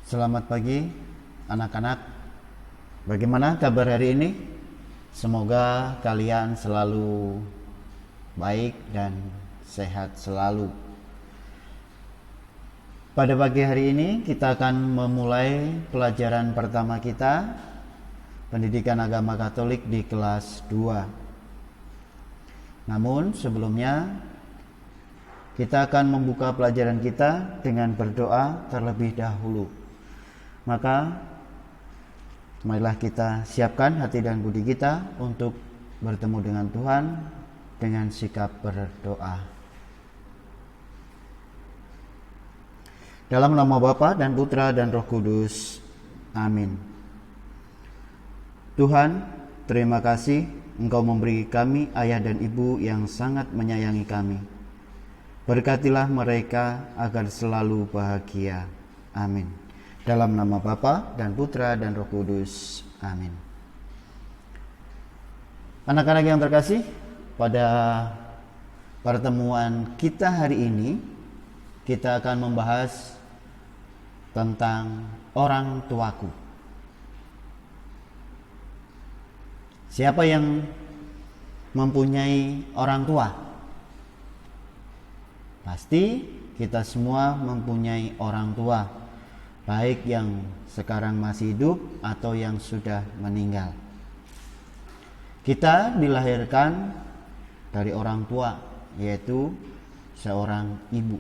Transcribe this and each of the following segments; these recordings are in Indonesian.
Selamat pagi anak-anak. Bagaimana kabar hari ini? Semoga kalian selalu baik dan sehat selalu. Pada pagi hari ini kita akan memulai pelajaran pertama kita, Pendidikan Agama Katolik di kelas 2. Namun sebelumnya kita akan membuka pelajaran kita dengan berdoa terlebih dahulu. Maka marilah kita siapkan hati dan budi kita untuk bertemu dengan Tuhan dengan sikap berdoa. Dalam nama Bapa dan Putra dan Roh Kudus. Amin. Tuhan, terima kasih Engkau memberi kami ayah dan ibu yang sangat menyayangi kami. Berkatilah mereka agar selalu bahagia. Amin. Dalam nama Bapa dan Putra dan Roh Kudus. Amin. Anak-anak yang terkasih, pada pertemuan kita hari ini kita akan membahas tentang orang tuaku. Siapa yang mempunyai orang tua? Pasti kita semua mempunyai orang tua, baik yang sekarang masih hidup atau yang sudah meninggal. Kita dilahirkan dari orang tua, yaitu seorang ibu.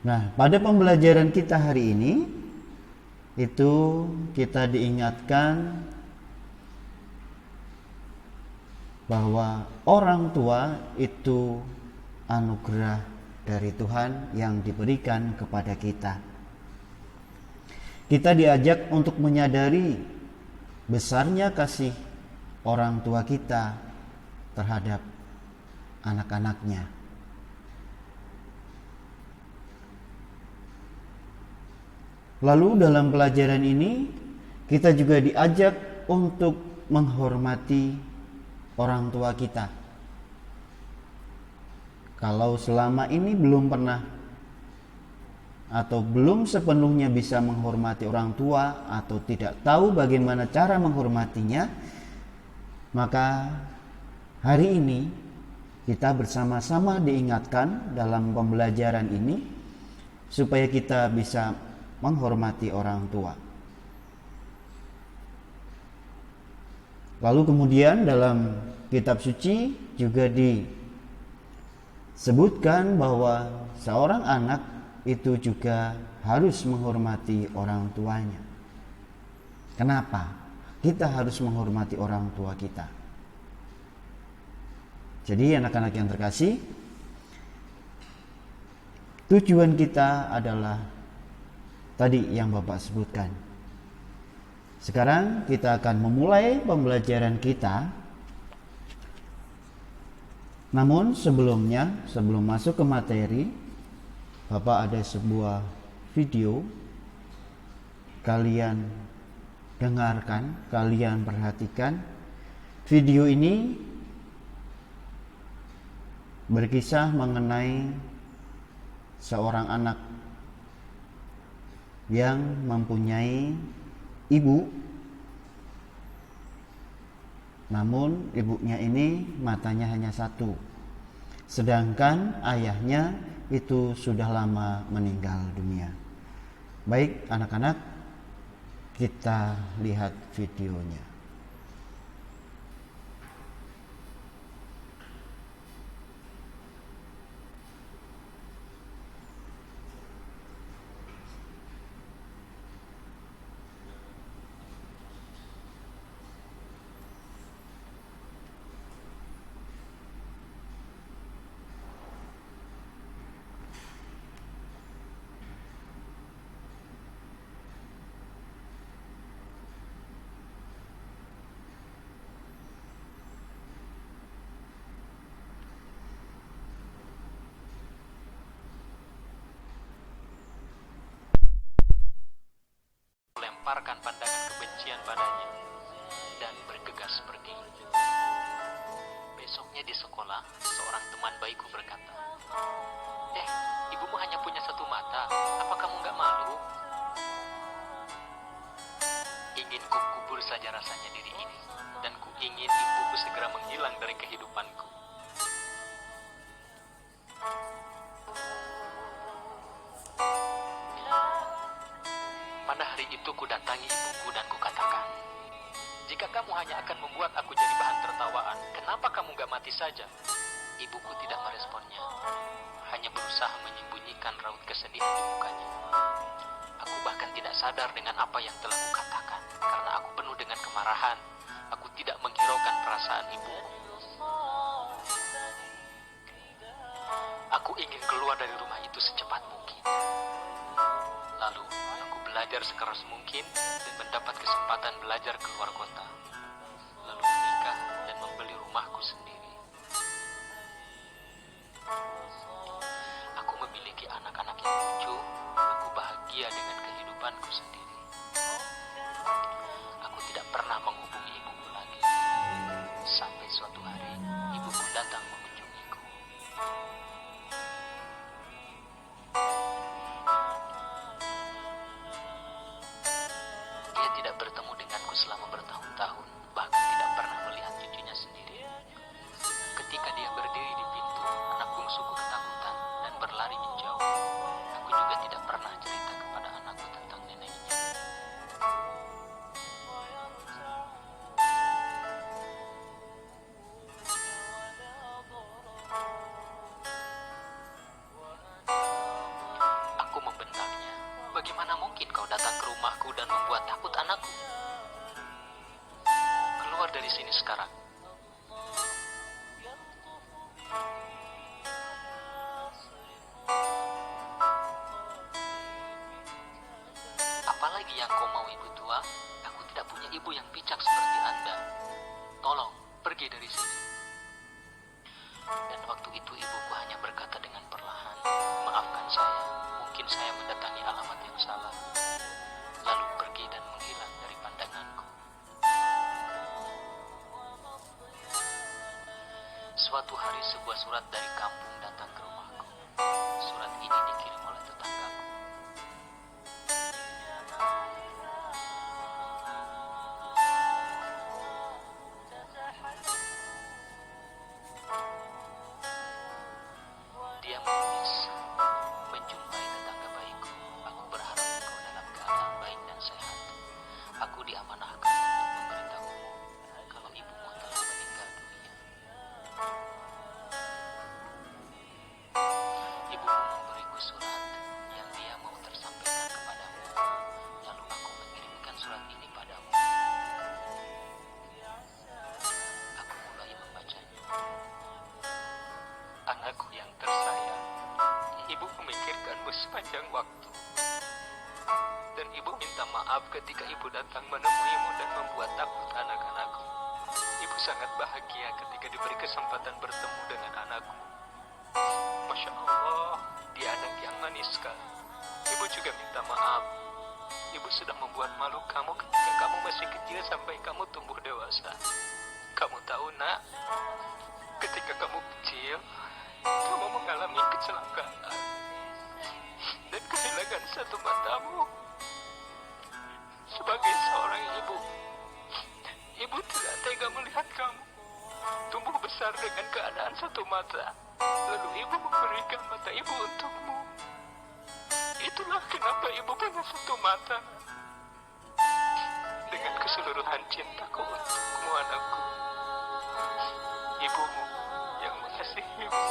Nah, pada pembelajaran kita hari ini itu kita diingatkan bahwa orang tua itu anugerah dari Tuhan yang diberikan kepada kita. Kita diajak untuk menyadari besarnya kasih orang tua kita terhadap anak-anaknya. Lalu dalam pelajaran ini kita juga diajak untuk menghormati orang tua kita. Kalau selama ini belum pernah atau belum sepenuhnya bisa menghormati orang tua atau tidak tahu bagaimana cara menghormatinya, maka hari ini kita bersama-sama diingatkan dalam pembelajaran ini supaya kita bisa menghormati orang tua. Lalu kemudian dalam kitab suci juga disebutkan bahwa seorang anak itu juga harus menghormati orang tuanya. Kenapa? Kita harus menghormati orang tua kita. Jadi anak-anak yang terkasih, tujuan kita adalah tadi yang Bapak sebutkan. Sekarang kita akan memulai pembelajaran kita. Namun sebelum masuk ke materi, Bapak ada sebuah video. Kalian dengarkan, kalian perhatikan. Video ini berkisah mengenai seorang anak yang mempunyai ibu, namun ibunya ini matanya hanya satu, sedangkan ayahnya itu sudah lama meninggal dunia. Baik anak-anak, kita lihat videonya. Lemparkan pandangan kebencian padanya dan bergegas pergi. Besoknya di sekolah, seorang teman baikku berkata, "Ibumu hanya punya satu mata, apa kamu nggak malu? Ingin ku kubur saja rasanya diri ini, dan ku ingin ibuku segera menghilang dari kehidupanku. Pada hari itu ku datangi ibuku dan ku katakan, jika kamu hanya akan membuat aku jadi bahan tertawaan, kenapa kamu gak mati saja? Ibuku tidak meresponnya, hanya berusaha menyembunyikan raut kesedihan di mukanya. Aku bahkan tidak sadar dengan apa yang telah kukatakan, karena aku penuh dengan kemarahan. Aku tidak menghiraukan perasaan ibuku. Aku ingin keluar dari rumah itu secepat mungkin. Lalu, aku belajar sekeras mungkin dan mendapat kesempatan belajar keluar kota. Lalu menikah dan membeli rumahku sendiri. Aku memiliki anak-anak yang lucu. Aku bahagia dengan kehidupanku sendiri. Aku tidak pernah menghubungi ibuku lagi. Sampai suatu hari, ibuku datang mengunjungiku. Dia tidak bertemu denganku selama bertahun-tahun, bahkan tidak pernah melihat cucunya sendiri. Ketika dia berdiri di pintu, anak bungsuku ketakutan dan berlari menjauh. Aku juga tidak pernah cerita kepada anakku tentang neneknya. Aku membentaknya. Bagaimana mungkin kau datang ke rumahku dan membuat takut anakku? Keluar dari sini sekarang. Apalagi yang kau mau, ibu tua? Aku tidak punya ibu yang bijak seperti Anda. Tolong, pergi dari sini. Dan waktu itu ibuku hanya berkata dengan perlahan, maafkan saya, mungkin saya mendatangi alamat yang salah. Lalu pergi dan menghilang dari pandanganku. Suatu hari sebuah surat dari kampung datang ke rumahku. Surat ini dikirim oleh tetanggaku. Dia menulis, menjumpai tetangga baikku. Aku berharap engkau dalam keadaan baik dan sehat. Aku diamanahkan untuk memberitahumu kalau ibumu telah meninggal dunia. Ibumu memberiku surat yang dia mau tersampaikan kepadamu. Lalu aku mengirimkan surat ini padamu. Aku mulai membacanya. Anakku yang tersayang, ibu memikirkanmu sepanjang waktu. Dan ibu minta maaf ketika ibu datang menemuimu dan membuat takut anak-anakku. Ibu sangat bahagia ketika diberi kesempatan bertemu dengan anakku. Masya Allah, dia anak yang manis sekali. Ibu juga minta maaf. Ibu sudah membuat malu kamu ketika kamu masih kecil sampai kamu tumbuh dewasa. Kamu tahu, nak, ketika kamu kecil, kamu mengalami kecelakaan dan kehilangan satu matamu. Sebagai seorang ibu, ibu tidak tega melihat kamu tumbuh besar dengan keadaan satu mata. Lalu ibu memberikan mata ibu untukmu. Itulah kenapa ibu punya satu mata. Dengan keseluruhan cintaku untukmu, anakku. Ibumu yang mengasihimu.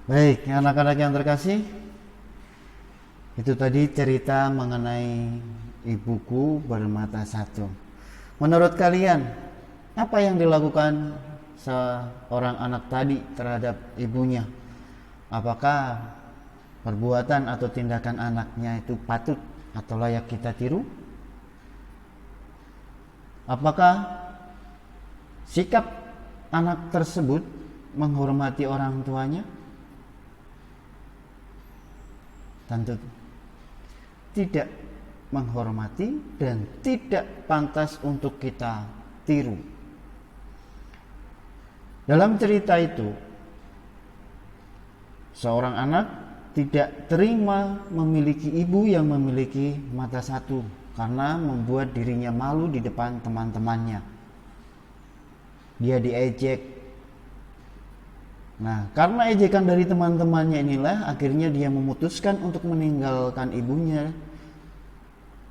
Baik, anak-anak yang terkasih, itu tadi cerita mengenai ibuku bermata satu. Menurut kalian, apa yang dilakukan seorang anak tadi terhadap ibunya? Apakah perbuatan atau tindakan anaknya itu patut atau layak kita tiru? Apakah sikap anak tersebut menghormati orang tuanya? Tentu tidak menghormati dan tidak pantas untuk kita tiru. Dalam cerita itu, seorang anak tidak terima memiliki ibu yang memiliki mata satu karena membuat dirinya malu di depan teman-temannya. Dia diejek. Nah, karena ejekan dari teman-temannya inilah akhirnya dia memutuskan untuk meninggalkan ibunya,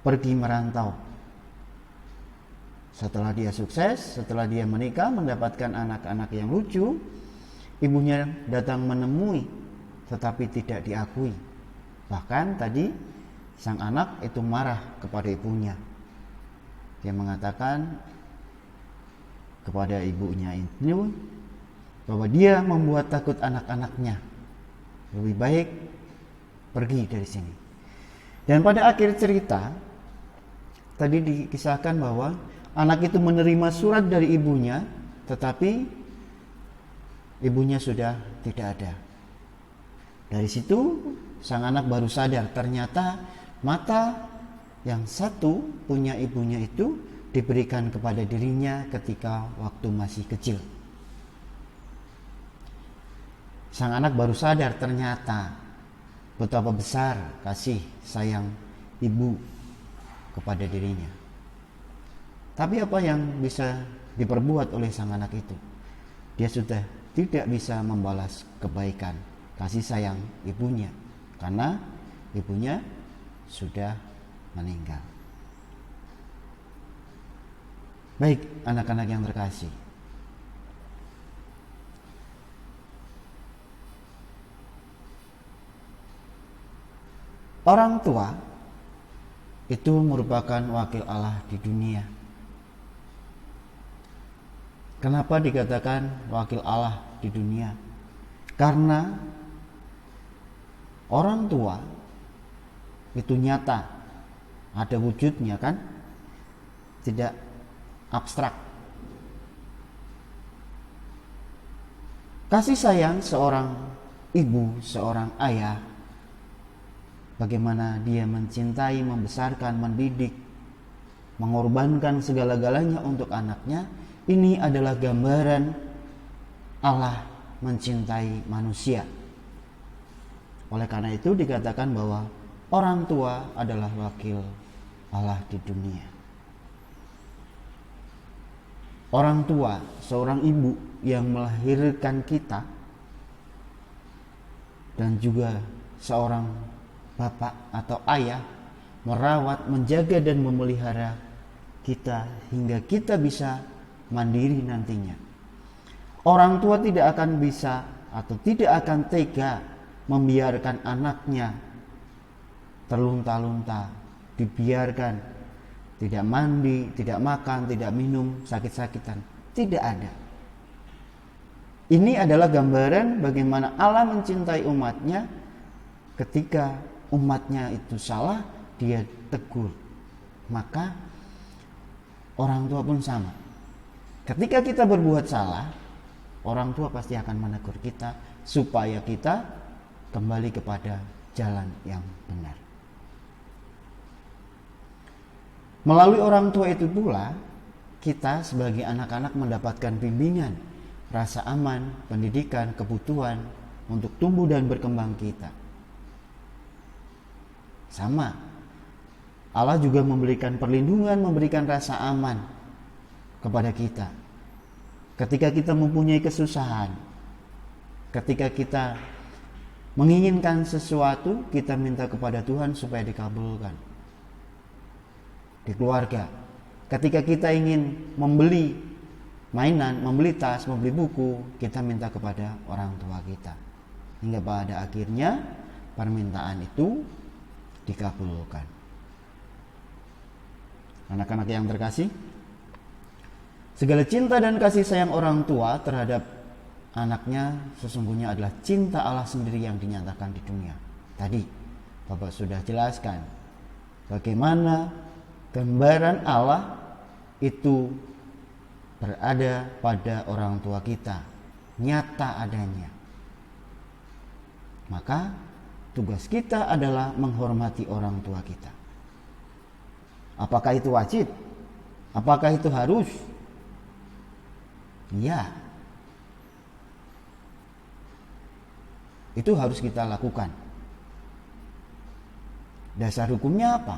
pergi merantau. Setelah dia sukses, setelah dia menikah, mendapatkan anak-anak yang lucu, ibunya datang menemui, tetapi tidak diakui. Bahkan tadi sang anak itu marah kepada ibunya. Dia mengatakan kepada ibunya itu bahwa dia membuat takut anak-anaknya. Lebih baik pergi dari sini. Dan pada akhir cerita tadi dikisahkan bahwa anak itu menerima surat dari ibunya, tetapi ibunya sudah tidak ada. Dari situ sang anak baru sadar ternyata mata yang satu punya ibunya itu diberikan kepada dirinya ketika waktu masih kecil. Sang anak baru sadar ternyata betapa besar kasih sayang ibu kepada dirinya. Tapi apa yang bisa diperbuat oleh sang anak itu? Dia sudah tidak bisa membalas kebaikan kasih sayang ibunya karena ibunya sudah meninggal. Baik, anak-anak yang terkasih, orang tua itu merupakan wakil Allah di dunia. Kenapa dikatakan wakil Allah di dunia? Karena orang tua itu nyata, ada wujudnya kan, tidak abstrak. Kasih sayang seorang ibu, seorang ayah, bagaimana dia mencintai, membesarkan, mendidik, mengorbankan segala-galanya untuk anaknya, ini adalah gambaran Allah mencintai manusia. Oleh karena itu dikatakan bahwa orang tua adalah wakil Allah di dunia. Orang tua, seorang ibu yang melahirkan kita, dan juga seorang bapak atau ayah merawat, menjaga dan memelihara kita hingga kita bisa mandiri nantinya. Orang tua tidak akan bisa atau tidak akan tega membiarkan anaknya terlunta-lunta, dibiarkan tidak mandi, tidak makan, tidak minum, sakit-sakitan. Tidak ada. Ini adalah gambaran bagaimana Allah mencintai umatnya. Ketika umatnya itu salah, dia tegur. Maka orang tua pun sama. Ketika kita berbuat salah, orang tua pasti akan menegur kita supaya kita kembali kepada jalan yang benar. Melalui orang tua itu pula, kita sebagai anak-anak mendapatkan bimbingan, rasa aman, pendidikan, kebutuhan untuk tumbuh dan berkembang kita. Sama, Allah juga memberikan perlindungan, memberikan rasa aman kepada kita. Ketika kita mempunyai kesusahan, ketika kita menginginkan sesuatu, kita minta kepada Tuhan supaya dikabulkan. Di keluarga, ketika kita ingin membeli mainan, membeli tas, membeli buku, kita minta kepada orang tua kita. Hingga pada akhirnya permintaan itu dikabulkan. Anak-anak yang terkasih, Segala cinta dan kasih sayang orang tua terhadap anaknya sesungguhnya adalah cinta Allah sendiri yang dinyatakan di dunia. Tadi Bapak sudah jelaskan bagaimana gambaran Allah itu berada pada orang tua kita, nyata adanya. Maka tugas kita adalah menghormati orang tua kita. Apakah itu wajib? Apakah itu harus? Ya, itu harus kita lakukan. Dasar hukumnya apa?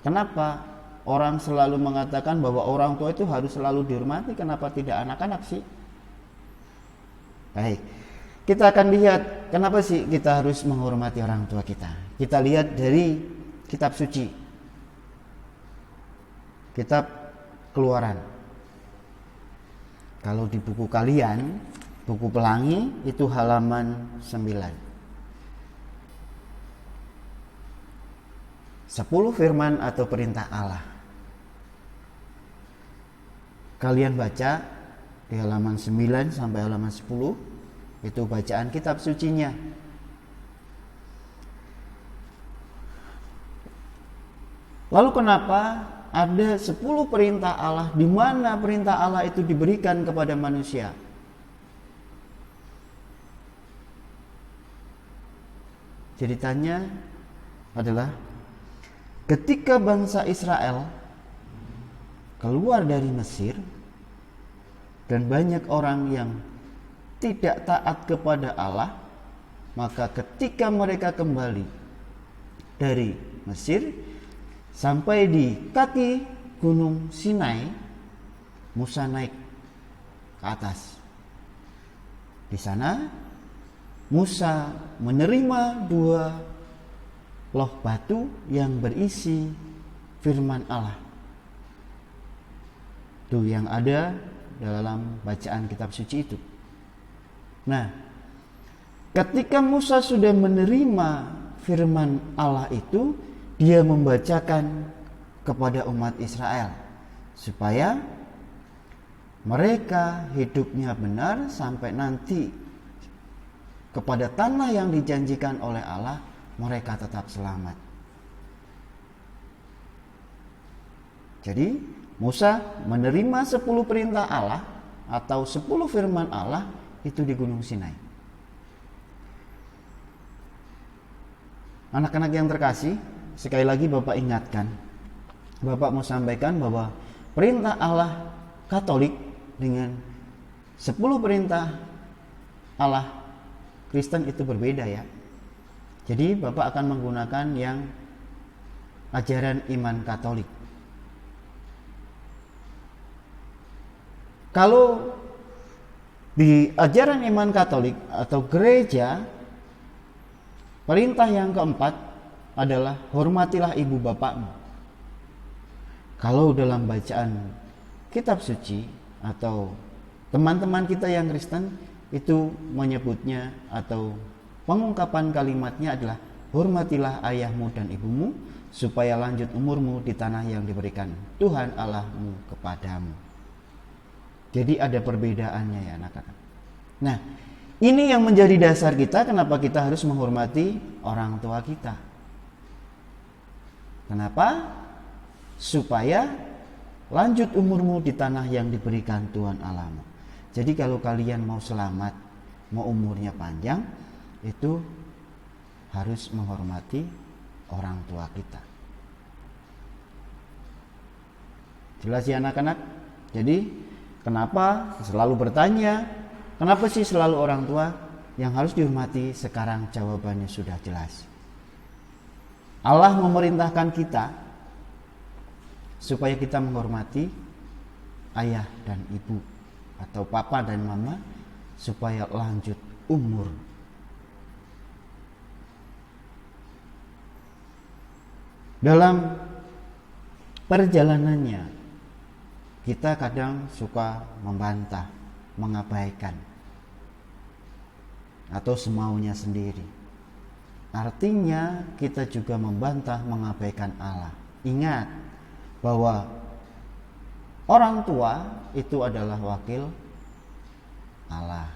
Kenapa orang selalu mengatakan bahwa orang tua itu harus selalu dihormati? Kenapa tidak anak-anak sih? Baik, kita akan lihat kenapa sih kita harus menghormati orang tua kita. Kita lihat dari kitab suci, kitab Keluaran. Kalau di buku kalian, buku Pelangi, itu halaman 9. 10 firman atau perintah Allah. Kalian baca di halaman 9 sampai halaman 10, itu bacaan kitab sucinya. Lalu kenapa ada 10 perintah Allah, di mana perintah Allah itu diberikan kepada manusia? Ceritanya adalah ketika bangsa Israel keluar dari Mesir dan banyak orang yang tidak taat kepada Allah, maka ketika mereka kembali dari Mesir sampai di kaki Gunung Sinai, Musa naik ke atas. Di sana Musa menerima 2 loh batu yang berisi firman Allah. Itu yang ada dalam bacaan kitab suci itu. Nah, ketika Musa sudah menerima firman Allah itu, dia membacakan kepada umat Israel supaya mereka hidupnya benar sampai nanti kepada tanah yang dijanjikan oleh Allah mereka tetap selamat. Jadi Musa menerima 10 perintah Allah atau 10 firman Allah itu di Gunung Sinai. Anak-anak yang terkasih, sekali lagi Bapak ingatkan, Bapak mau sampaikan bahwa perintah Allah Katolik dengan 10 perintah Allah Kristen itu berbeda ya. Jadi Bapak akan menggunakan yang ajaran iman Katolik. Kalau di ajaran iman Katolik atau gereja, perintah yang keempat adalah hormatilah ibu bapakmu. Kalau dalam bacaan kitab suci atau teman-teman kita yang Kristen itu menyebutnya atau pengungkapan kalimatnya adalah hormatilah ayahmu dan ibumu supaya lanjut umurmu di tanah yang diberikan Tuhan Allahmu kepadamu. Jadi ada perbedaannya ya anak-anak. Nah, ini yang menjadi dasar kita kenapa kita harus menghormati orang tua kita. Kenapa? Supaya lanjut umurmu di tanah yang diberikan Tuhan Allahmu. Jadi kalau kalian mau selamat, mau umurnya panjang, itu harus menghormati orang tua kita. Jelas ya anak-anak? Jadi kenapa selalu bertanya, kenapa sih selalu orang tua yang harus dihormati? Sekarang jawabannya sudah jelas. Allah memerintahkan kita supaya kita menghormati ayah dan ibu atau papa dan mama supaya lanjut umur. Dalam perjalanannya kita kadang suka membantah, mengabaikan atau semaunya sendiri. Artinya kita juga membantah, mengabaikan Allah. Ingat bahwa Orang tua itu adalah wakil Allah,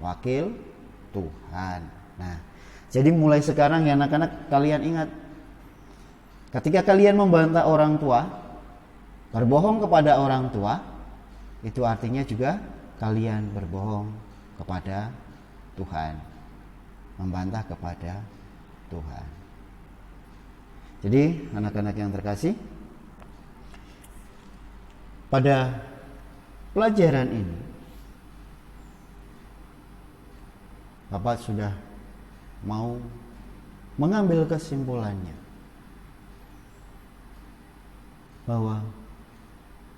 wakil Tuhan. Nah, jadi mulai sekarang ya anak-anak, kalian ingat, ketika kalian membantah orang tua, berbohong kepada orang tua, itu artinya juga kalian berbohong kepada Tuhan, membantah kepada Tuhan. Jadi anak-anak yang terkasih, pada pelajaran ini Bapak sudah mau mengambil kesimpulannya bahwa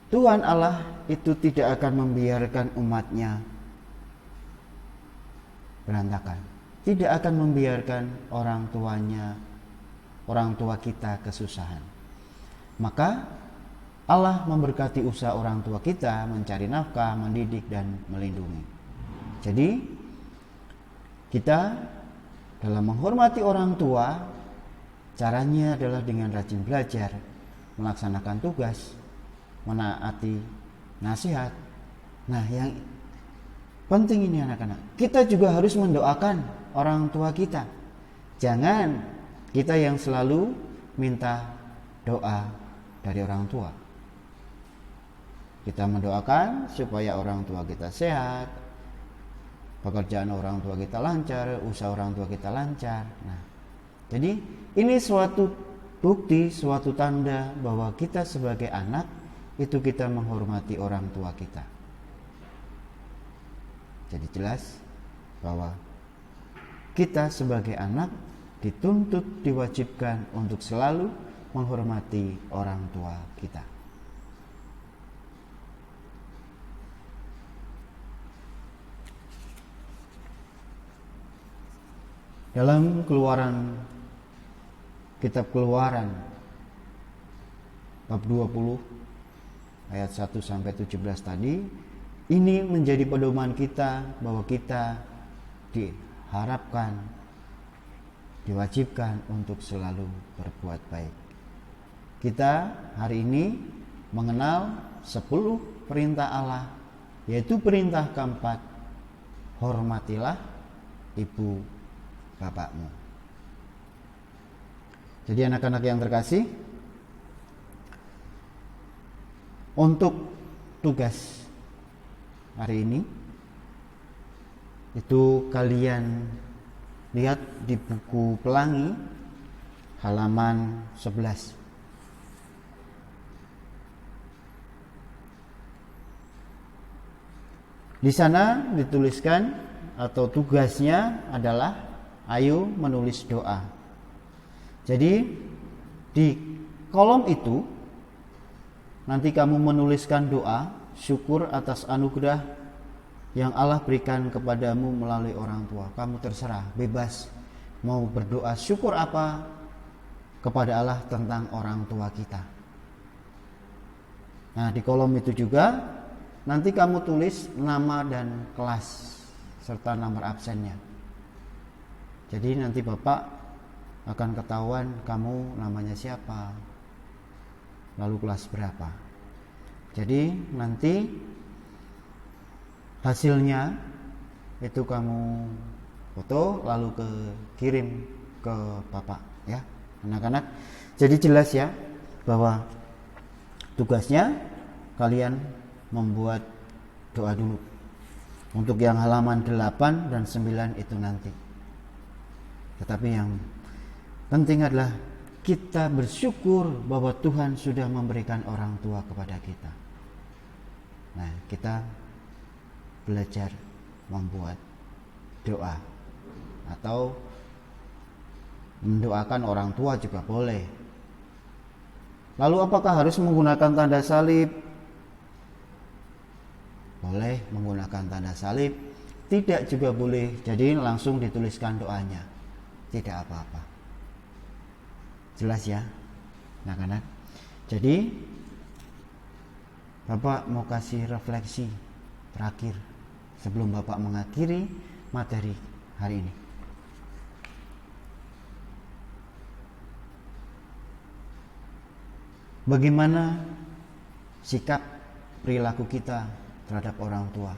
Tuhan Allah itu tidak akan membiarkan umatnya berantakan, tidak akan membiarkan orang tua kita kesusahan. Maka Allah memberkati usaha orang tua kita mencari nafkah, mendidik, dan melindungi. Jadi kita dalam menghormati orang tua, caranya adalah dengan rajin belajar, melaksanakan tugas, menaati nasihat. Nah, yang penting ini anak-anak, kita juga harus mendoakan orang tua kita. Jangan kita yang selalu minta doa dari orang tua. Kita mendoakan supaya orang tua kita sehat, pekerjaan orang tua kita lancar, usaha orang tua kita lancar. Nah, jadi ini suatu bukti, suatu tanda bahwa kita sebagai anak itu kita menghormati orang tua kita. Jadi jelas bahwa kita sebagai anak dituntut, diwajibkan untuk selalu menghormati orang tua kita. Dalam kitab Keluaran bab 20 ayat 1 sampai 17 tadi, ini menjadi pedoman kita bahwa kita diharapkan, diwajibkan untuk selalu berbuat baik. Kita hari ini mengenal 10 perintah Allah, yaitu perintah keempat, hormatilah ibu bapakmu. Jadi anak-anak yang terkasih, untuk tugas hari ini itu kalian lihat di buku Pelangi halaman 11. Di sana dituliskan atau tugasnya adalah ayo menulis doa. Jadi di kolom itu nanti kamu menuliskan doa syukur atas anugerah yang Allah berikan kepadamu melalui orang tua. Kamu terserah, bebas mau berdoa syukur apa kepada Allah tentang orang tua kita. Nah, di kolom itu juga nanti kamu tulis nama dan kelas serta nomor absennya. Jadi nanti Bapak akan ketahuan kamu namanya siapa, lalu kelas berapa. Jadi nanti hasilnya itu kamu foto lalu kirim ke Bapak ya anak-anak. Jadi jelas ya bahwa tugasnya kalian membuat doa dulu. Untuk yang halaman 8 dan 9 itu nanti. Tetapi yang penting adalah kita bersyukur bahwa Tuhan sudah memberikan orang tua kepada kita. Nah, kita belajar membuat doa atau mendoakan orang tua juga boleh. Lalu apakah harus menggunakan tanda salib? Boleh menggunakan tanda salib, tidak juga boleh. Jadi langsung dituliskan doanya. Tidak apa-apa. Jelas ya, anak-anak. Jadi Bapak mau kasih refleksi terakhir sebelum Bapak mengakhiri materi hari ini. Bagaimana sikap perilaku kita terhadap orang tua?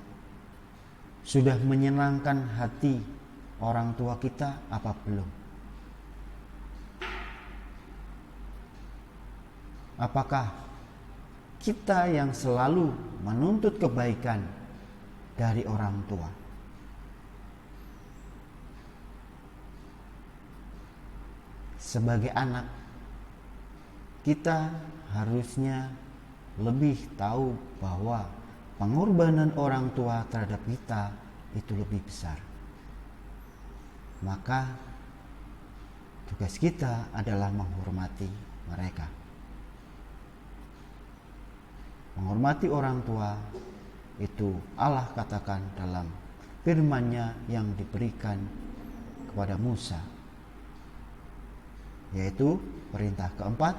Sudah menyenangkan hati orang tua kita apa belum? Apakah kita yang selalu menuntut kebaikan dari orang tua? Sebagai anak, kita harusnya lebih tahu bahwa pengorbanan orang tua terhadap kita itu lebih besar. Maka tugas kita adalah menghormati mereka. Menghormati orang tua itu Allah katakan dalam firman-Nya yang diberikan kepada Musa, yaitu perintah keempat,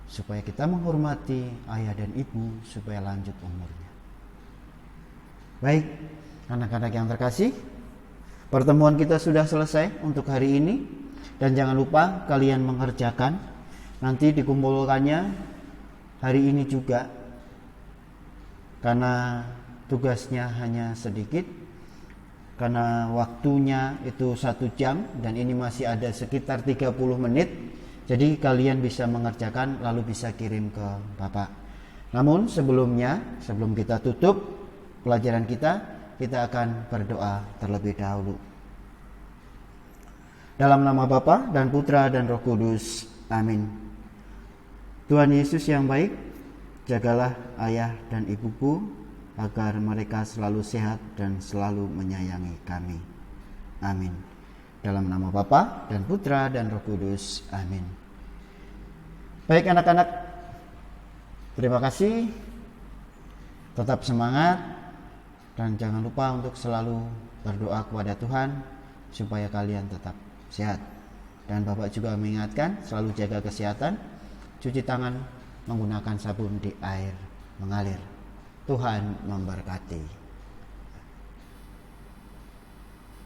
supaya kita menghormati ayah dan ibu supaya lanjut umurnya. Baik, anak-anak yang terkasih, pertemuan kita sudah selesai untuk hari ini. Dan jangan lupa kalian mengerjakan, nanti dikumpulkannya hari ini juga, karena tugasnya hanya sedikit, karena waktunya itu 1 jam dan ini masih ada sekitar 30 menit. Jadi kalian bisa mengerjakan lalu bisa kirim ke Bapak. Namun sebelum kita tutup pelajaran kita akan berdoa terlebih dahulu. Dalam nama Bapa dan Putra dan Roh Kudus. Amin. Tuhan Yesus yang baik, jagalah ayah dan ibuku agar mereka selalu sehat dan selalu menyayangi kami. Amin. Dalam nama Bapa dan Putra dan Roh Kudus. Amin. Baik anak-anak, terima kasih. Tetap semangat dan jangan lupa untuk selalu berdoa kepada Tuhan supaya kalian tetap sehat. Dan Bapak juga mengingatkan selalu jaga kesehatan, cuci tangan menggunakan sabun di air mengalir. Tuhan memberkati.